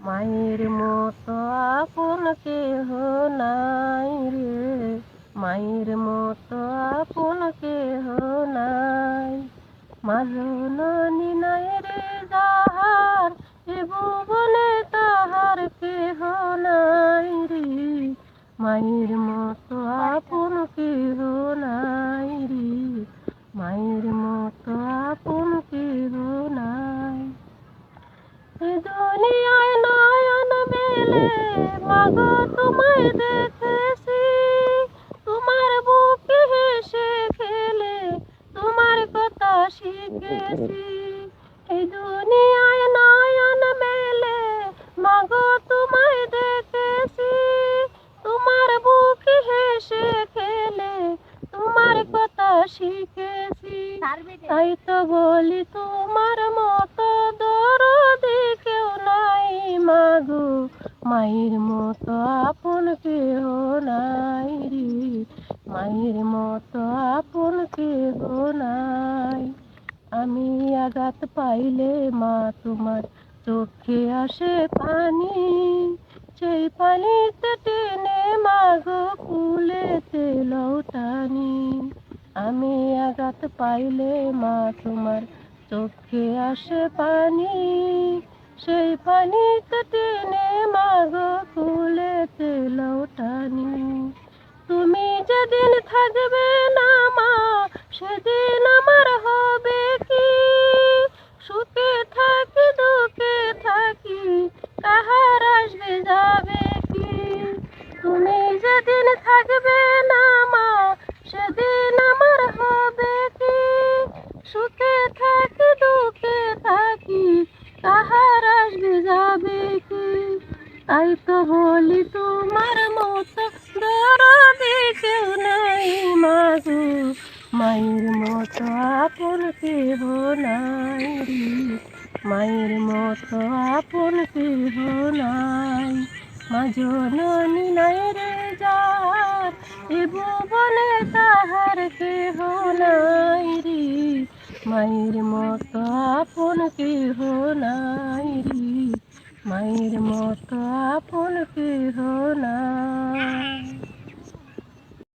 মায়ের মতো আপন কেহ নাই রে, মায়ের মতো আপন কেহ নাই। মা জননী নাই রে যাহার, এ ভুবনে তাহার কেহ নাই রে। মায়ের মতো আপন কেহ নাই রে, মায়ের মতো আপন কেহ নাই। এ দুনিয়ায় নয়ন মেলে মাগো তোমায় দেখেছি, তোমার বুকে হেসে খেলে তোমার কথা শিখেছি। এই দুনিয়ায় নয়ন মেলে মাগো তোমায় দেখেছি, তোমার বুকে হেসে খেলে তোমার কথা শিখেছি। তাই তো বলি তোমার মতো দরদি কেউ নাই মাগো, মায়ের মতো আপন কেহ নাই রে, মায়ের মতো আপন কেহ নাই। আমি আঘাত পাইলে মা তোমার চোখে আসে পানি, সেই পানিতে টেনে মাগো কুলেতে লৌটানি। আমি আঘাত পাইলে মা তোমার চোখে আসে পানি, সেই পানিতে টেনে মাগো কুলেতে লৌটানি। তুমি যেদিন থাকবে না মা, সেদিন আমার হবে কি? সুখে থাকি দুঃখে থাকি, কাহার আসবে যাবে কি? তুমি যেদিন থাকবে না মা, সেদিন আমার হবে কি? সুখে থাকি দুঃখে থাকি, কাহার আসবে যাবে কি? তাই তো বলি তোমার মতো দরদি কেউ নাই মাগো, মায়ের মতো আপন কেহ নাই রে, মায়ের মতো আপন কেহ নাই। মা জননী নাই রে যাহার, এ ভুবনে তাহার কেহ নাই রে, মায়ের মতো আপন কেহ নাই রে, মায়ের মতো আপন কেহ নাই।